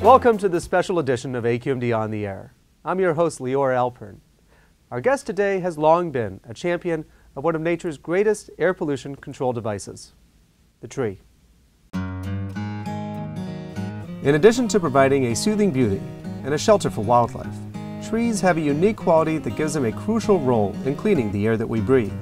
Welcome to this special edition of AQMD On the Air. I'm your host, Leora Alpern. Our guest today has long been a champion of one of nature's greatest air pollution control devices, the tree. In addition to providing a soothing beauty and a shelter for wildlife, trees have a unique quality that gives them a crucial role in cleaning the air that we breathe.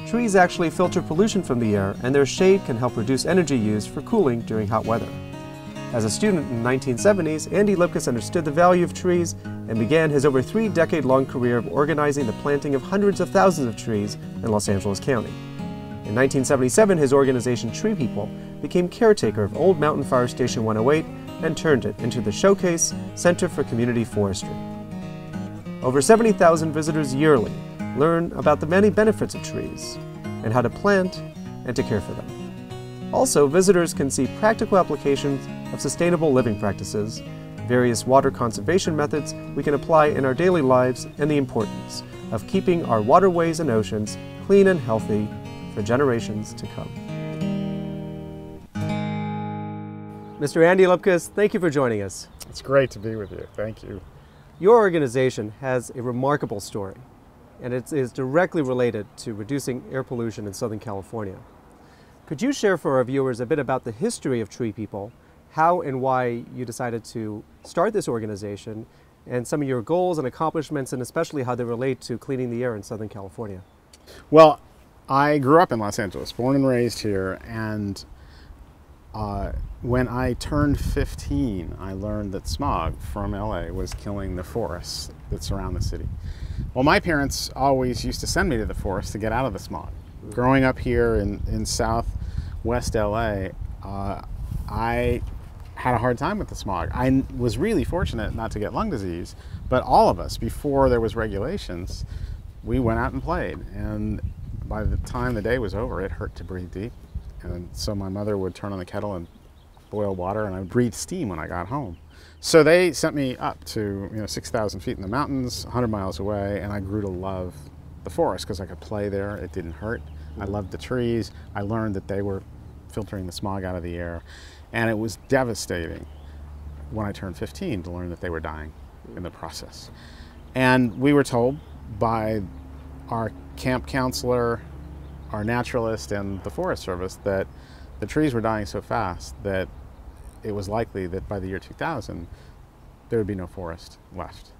Trees actually filter pollution from the air, and their shade can help reduce energy used for cooling during hot weather. As a student in the 1970s, Andy Lipkis understood the value of trees and began his over 3-decade-long career of organizing the planting of hundreds of thousands of trees in Los Angeles County. In 1977, his organization TreePeople became caretaker of Old Mountain Fire Station 108 and turned it into the Showcase Center for Community Forestry. Over 70,000 visitors yearly learn about the many benefits of trees and how to plant and to care for them. Also, visitors can see practical applications of sustainable living practices, various water conservation methods we can apply in our daily lives, and the importance of keeping our waterways and oceans clean and healthy for generations to come. Mr. Andy Lipkis, thank you for joining us. It's great to be with you. Thank you. Your organization has a remarkable story, and it is directly related to reducing air pollution in Southern California. Could you share for our viewers a bit about the history of TreePeople, how and why you decided to start this organization, and some of your goals and accomplishments, and especially how they relate to cleaning the air in Southern California? Well, I grew up in Los Angeles, born and raised here, and when I turned 15, I learned that smog from LA was killing the forests that surround the city. Well, my parents always used to send me to the forest to get out of the smog. Growing up here in southwest LA, I had a hard time with the smog. I was really fortunate not to get lung disease, but all of us, before there was regulations, we went out and played. And by the time the day was over, it hurt to breathe deep. And so my mother would turn on the kettle and boil water, and I would breathe steam when I got home. So they sent me up to 6,000 feet in the mountains, 100 miles away, and I grew to love the forest because I could play there. It didn't hurt. I loved the trees. I learned that they were filtering the smog out of the air. And it was devastating when I turned 15 to learn that they were dying in the process. And we were told by our camp counselor, our naturalist, and the Forest Service that the trees were dying so fast that it was likely that by the year 2000, there would be no forest left.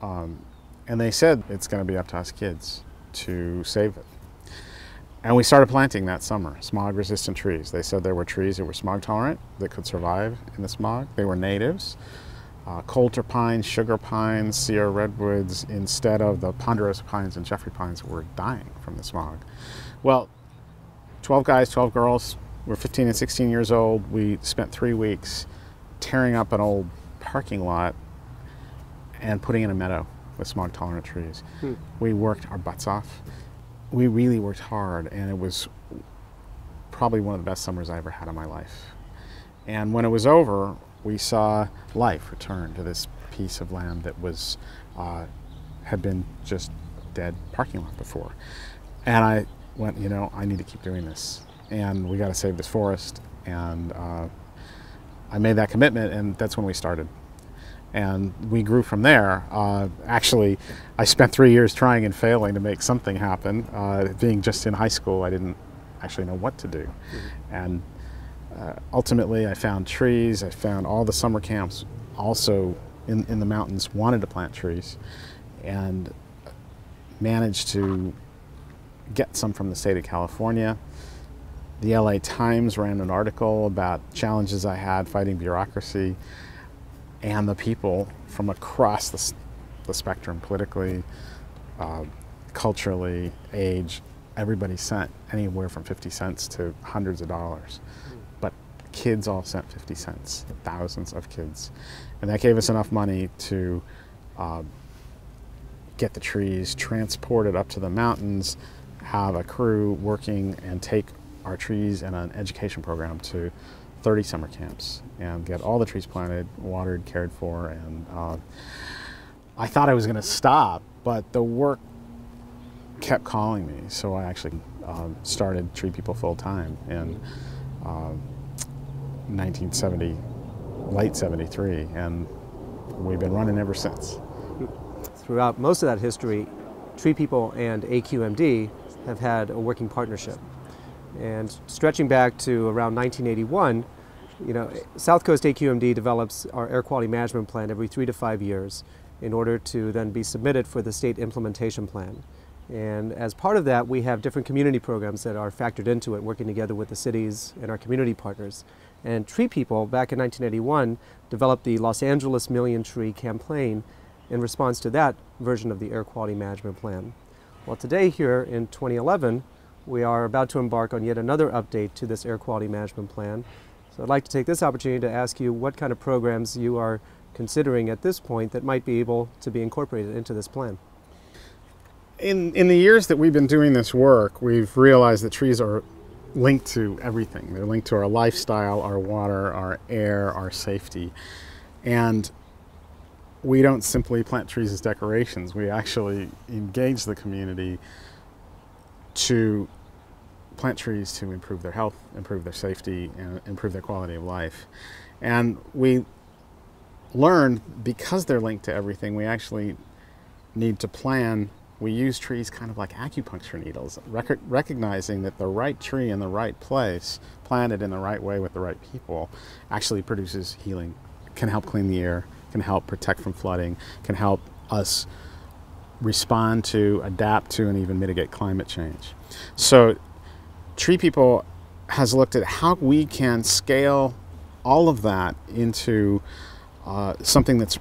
And they said it's going to be up to us kids to save it. And we started planting that summer, smog-resistant trees. They said there were trees that were smog-tolerant, that could survive in the smog. They were natives. Coulter pines, sugar pines, Sierra redwoods, instead of the ponderosa pines and Jeffrey pines that were dying from the smog. Well, 12 guys, 12 girls, we're 15 and 16 years old. We spent 3 weeks tearing up an old parking lot and putting in a meadow with smog-tolerant trees. We worked our butts off. We really worked hard, and it was probably one of the best summers I ever had in my life. And when it was over, we saw life return to this piece of land that was had been just dead parking lot before. And I went, I need to keep doing this, and we got to save this forest. And I made that commitment, and that's when we started. And we grew from there. Actually, I spent 3 years trying and failing to make something happen. Being just in high school, I didn't actually know what to do. And ultimately, I found trees. I found all the summer camps also in the mountains wanted to plant trees, and managed to get some from the state of California. The LA Times ran an article about challenges I had fighting bureaucracy. And the people from across the spectrum, politically, culturally, age, everybody sent anywhere from 50 cents to hundreds of dollars. But kids all sent 50 cents, thousands of kids. And that gave us enough money to get the trees transported up to the mountains, have a crew working, and take our trees and an education program to 30 summer camps and get all the trees planted, watered, cared for. And I thought I was going to stop, but the work kept calling me. So I actually started TreePeople full time in 1979. late 73, and we've been running ever since. Throughout most of that history, TreePeople and AQMD have had a working partnership. And stretching back to around 1981, South Coast AQMD develops our air quality management plan every 3 to 5 years in order to then be submitted for the state implementation plan. And as part of that, we have different community programs that are factored into it, working together with the cities and our community partners. And TreePeople, back in 1981, developed the Los Angeles Million Tree campaign in response to that version of the air quality management plan. Well, today here in 2011, we are about to embark on yet another update to this air quality management plan. So I'd like to take this opportunity to ask you what kind of programs you are considering at this point that might be able to be incorporated into this plan. In the years that we've been doing this work, we've realized that trees are linked to everything. They're linked to our lifestyle, our water, our air, our safety. And we don't simply plant trees as decorations. We actually engage the community to plant trees to improve their health, improve their safety, and improve their quality of life. And we learned, because they're linked to everything, we actually need to plan. We use trees kind of like acupuncture needles, recognizing that the right tree in the right place, planted in the right way with the right people, actually produces healing, can help clean the air, can help protect from flooding, can help us respond to, adapt to, and even mitigate climate change. So TreePeople has looked at how we can scale all of that into something that's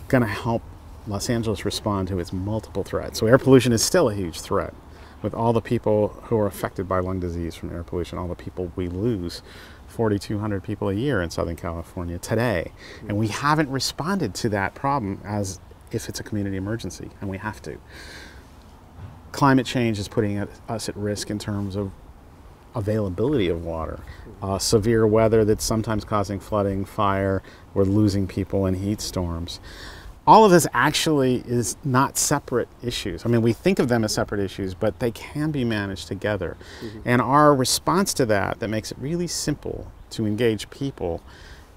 going to help Los Angeles respond to its multiple threats. So air pollution is still a huge threat, with all the people who are affected by lung disease from air pollution, all the people we lose, 4,200 people a year in Southern California today. And we haven't responded to that problem as if it's a community emergency, and we have to. Climate change is putting us at risk in terms of availability of water. Severe weather that's sometimes causing flooding, fire, we're losing people in heat storms. All of this actually is not separate issues. I mean, we think of them as separate issues, but they can be managed together. And our response to that makes it really simple to engage people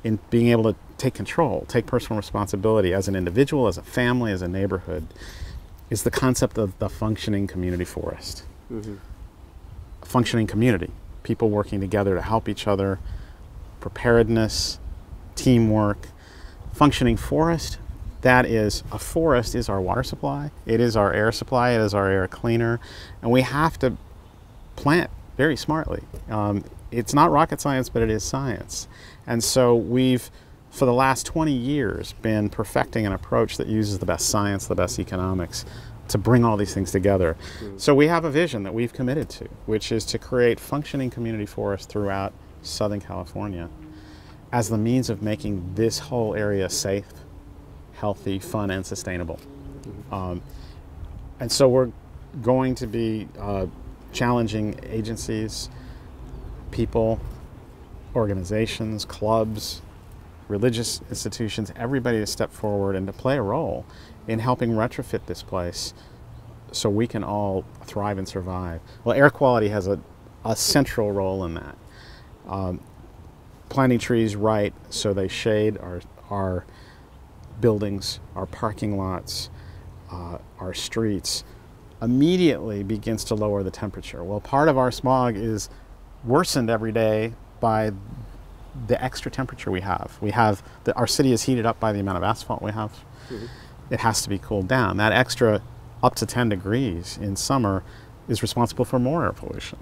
in being able to take control, take personal responsibility as an individual, as a family, as a neighborhood, is the concept of the functioning community forest. A functioning community, people working together to help each other, preparedness, teamwork. Functioning forest, that is, a forest is our water supply, it is our air supply, it is our air cleaner, and we have to plant very smartly. It's not rocket science, but it is science. And so we've, for the last 20 years, been perfecting an approach that uses the best science, the best economics, to bring all these things together. So we have a vision that we've committed to, which is to create functioning community forests throughout Southern California as the means of making this whole area safe, healthy, fun, and sustainable. And so we're going to be challenging agencies, people, organizations, clubs, religious institutions, everybody to step forward and to play a role in helping retrofit this place so we can all thrive and survive. Well, air quality has a central role in that. Planting trees right so they shade our buildings, our parking lots, our streets, immediately begins to lower the temperature. Well, part of our smog is worsened every day by the extra temperature we have. Our city is heated up by the amount of asphalt we have. It has to be cooled down. That extra up to 10 degrees in summer is responsible for more air pollution.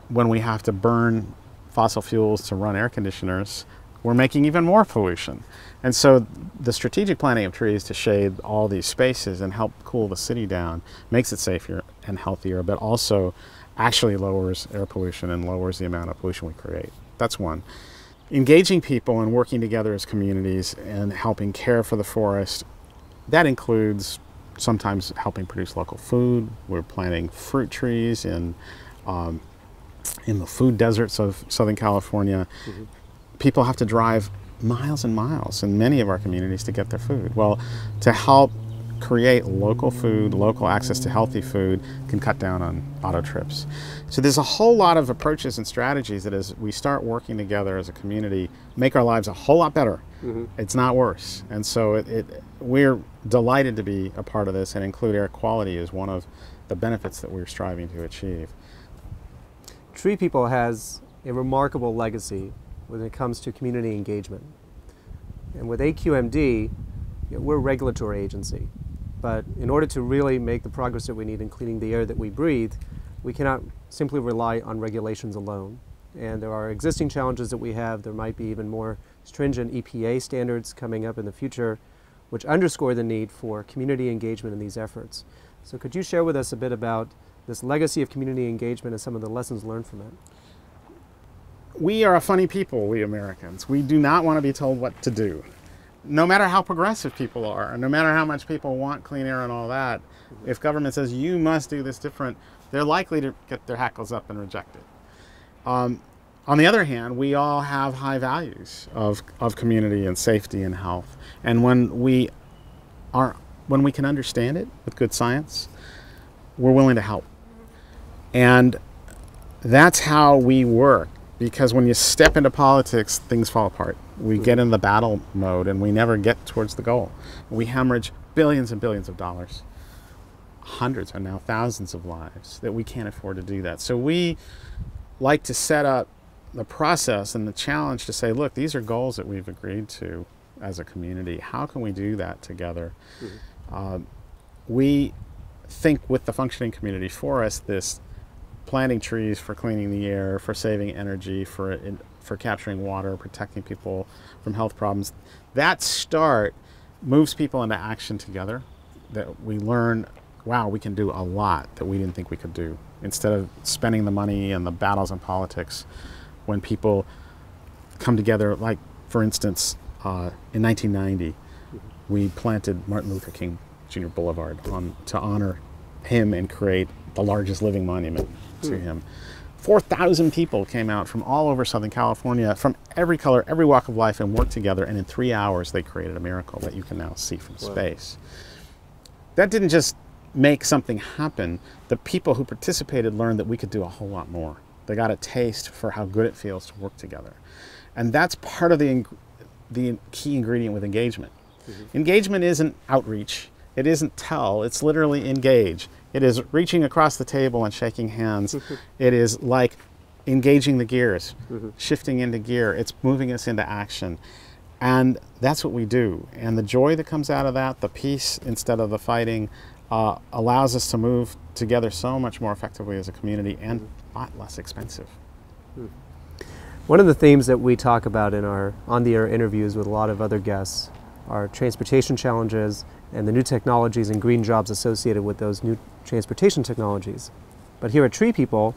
When we have to burn fossil fuels to run air conditioners, we're making even more pollution. And so the strategic planting of trees to shade all these spaces and help cool the city down makes it safer and healthier, but also actually lowers air pollution and lowers the amount of pollution we create. That's one. Engaging people and working together as communities and helping care for the forest, that includes sometimes helping produce local food. We're planting fruit trees in the food deserts of Southern California. People have to drive miles and miles in many of our communities to get their food. Well, to help create local food, local access to healthy food, can cut down on auto trips. So there's a whole lot of approaches and strategies that as we start working together as a community, make our lives a whole lot better. It's not worse. And so we're delighted to be a part of this and include air quality as one of the benefits that we're striving to achieve. TreePeople has a remarkable legacy when it comes to community engagement. And with AQMD, we're a regulatory agency. But in order to really make the progress that we need in cleaning the air that we breathe, we cannot simply rely on regulations alone. And there are existing challenges that we have. There might be even more stringent EPA standards coming up in the future, which underscore the need for community engagement in these efforts. So could you share with us a bit about this legacy of community engagement and some of the lessons learned from it? We are a funny people, we Americans. We do not want to be told what to do. No matter how progressive people are, and no matter how much people want clean air and all that, if government says you must do this different, they're likely to get their hackles up and reject it. On the other hand, we all have high values of community and safety and health. And when we can understand it with good science, we're willing to help. And that's how we work. Because when you step into politics, things fall apart. We get in the battle mode and we never get towards the goal. We hemorrhage billions and billions of dollars, hundreds and now thousands of lives that we can't afford to do that. So we like to set up the process and the challenge to say, look, these are goals that we've agreed to as a community. How can we do that together? We think with the functioning community forest, this planting trees for cleaning the air, for saving energy, for capturing water, protecting people from health problems. That start moves people into action together, that we learn, wow, we can do a lot that we didn't think we could do. Instead of spending the money and the battles in politics, when people come together, like for instance, in 1990, we planted Martin Luther King Jr. Boulevard to honor him and create the largest living monument to him. 4,000 people came out from all over Southern California, from every color, every walk of life, and worked together, and in 3 hours they created a miracle that you can now see from space. That didn't just make something happen. The people who participated learned that we could do a whole lot more. They got a taste for how good it feels to work together. And that's part of the key ingredient with engagement. Engagement isn't outreach. It isn't tell. It's literally engage. It is reaching across the table and shaking hands. It is like engaging the gears, shifting into gear. It's moving us into action. And that's what we do. And the joy that comes out of that, the peace instead of the fighting, allows us to move together so much more effectively as a community and a lot less expensive. One of the themes that we talk about in our on-the-air interviews with a lot of other guests are transportation challenges and the new technologies and green jobs associated with those new transportation technologies. But here at TreePeople,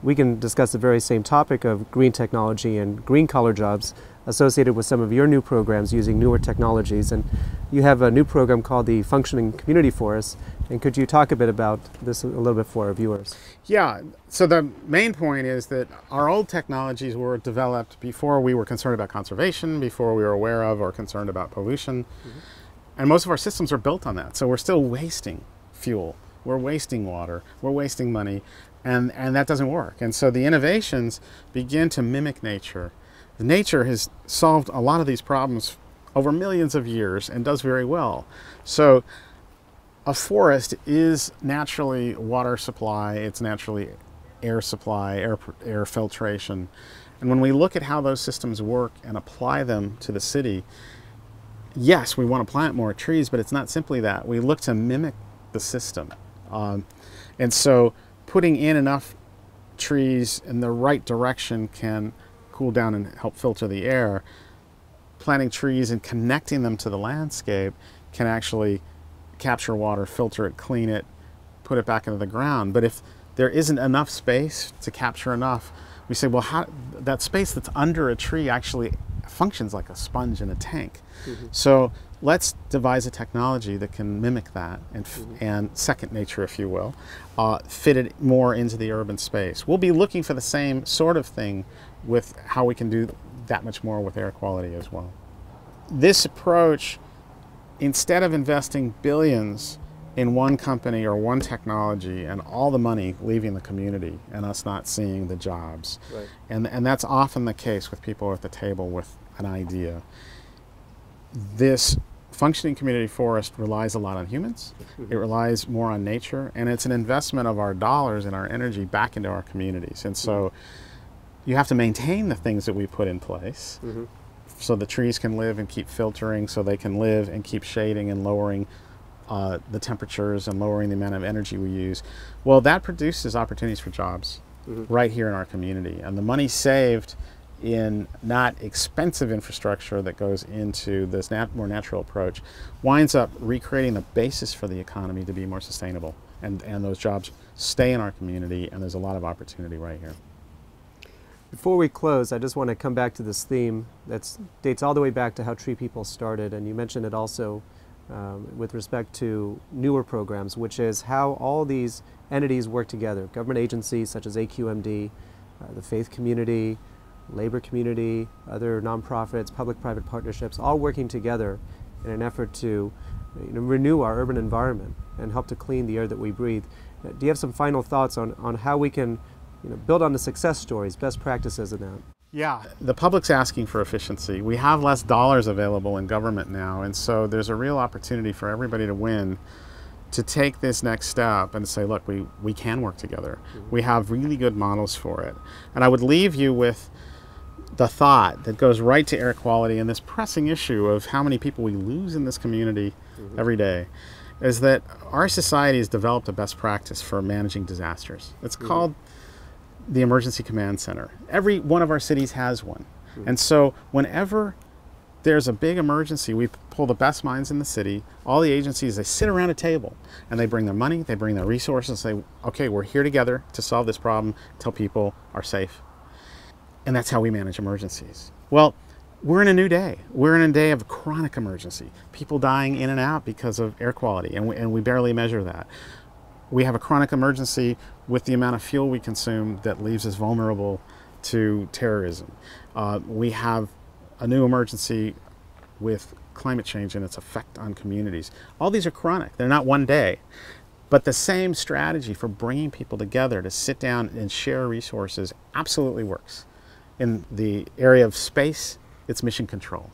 we can discuss the very same topic of green technology and green collar jobs associated with some of your new programs using newer technologies. And you have a new program called the Functioning Community Forest. And could you talk a bit about this a little bit for our viewers? Yeah, so the main point is that our old technologies were developed before we were concerned about conservation, before we were aware of or concerned about pollution. And most of our systems are built on that. So we're still wasting fuel, we're wasting water, we're wasting money, and that doesn't work. And so the innovations begin to mimic nature. Nature has solved a lot of these problems over millions of years and does very well. So a forest is naturally water supply, it's naturally air supply, air filtration. And when we look at how those systems work and apply them to the city, yes, we want to plant more trees, but it's not simply that. We look to mimic the system. And so putting in enough trees in the right direction can cool down and help filter the air. Planting trees and connecting them to the landscape can actually capture water, filter it, clean it, put it back into the ground. But if there isn't enough space to capture enough, we say, well, that space that's under a tree actually functions like a sponge in a tank. So let's devise a technology that can mimic that and second nature, if you will, fit it more into the urban space. We'll be looking for the same sort of thing with how we can do that much more with air quality as well. This approach instead of investing billions in one company or one technology and all the money leaving the community and us not seeing the jobs. Right. And that's often the case with people at the table with an idea. This functioning community forest relies a lot on humans. It relies more on nature, and it's an investment of our dollars and our energy back into our communities. And so you have to maintain the things that we put in place so the trees can live and keep filtering, so they can live and keep shading and lowering the temperatures and lowering the amount of energy we use. Well, that produces opportunities for jobs right here in our community. And the money saved in not expensive infrastructure that goes into this more natural approach winds up recreating the basis for the economy to be more sustainable. And those jobs stay in our community, and there's a lot of opportunity right here. Before we close, I just want to come back to this theme that dates all the way back to how TreePeople started, and you mentioned it also with respect to newer programs, which is how all these entities work together. Government agencies such as AQMD, the faith community, labor community, other nonprofits, public-private partnerships, all working together in an effort to renew our urban environment and help to clean the air that we breathe. Do you have some final thoughts on how we can build on the success stories, best practices in that? Yeah, the public's asking for efficiency. We have less dollars available in government now, and so there's a real opportunity for everybody to win, to take this next step and say, look, we can work together. We have really good models for it. And I would leave you with the thought that goes right to air quality and this pressing issue of how many people we lose in this community every day, is that our society has developed a best practice for managing disasters. It's called the Emergency Command Center. Every one of our cities has one. And so whenever there's a big emergency, we pull the best minds in the city, all the agencies, they sit around a table and they bring their money, they bring their resources, and say, okay, we're here together to solve this problem till people are safe. And that's how we manage emergencies. Well, we're in a new day. We're in a day of chronic emergency. People dying in and out because of air quality, and we barely measure that. We have a chronic emergency with the amount of fuel we consume that leaves us vulnerable to terrorism. We have a new emergency with climate change and its effect on communities. All these are chronic. They're not one day. But the same strategy for bringing people together to sit down and share resources absolutely works. In the area of space, it's mission control.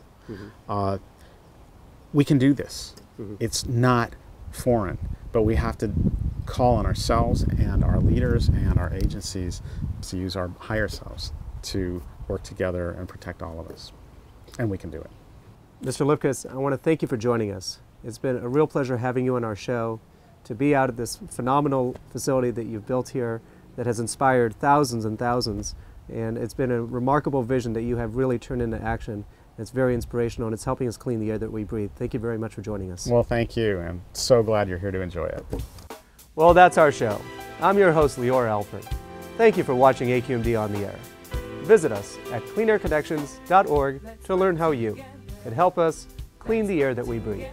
We can do this. It's not foreign, but we have to call on ourselves and our leaders and our agencies to use our higher selves to work together and protect all of us. And we can do it. Mr. Lipkis, I want to thank you for joining us. It's been a real pleasure having you on our show, to be out at this phenomenal facility that you've built here that has inspired thousands and thousands. And it's been a remarkable vision that you have really turned into action. It's very inspirational, and it's helping us clean the air that we breathe. Thank you very much for joining us. Well, thank you. I'm so glad you're here to enjoy it. Well, that's our show. I'm your host, Lior Alford. Thank you for watching AQMD on the Air. Visit us at cleanairconnections.org to learn how you can help us clean the air that we breathe.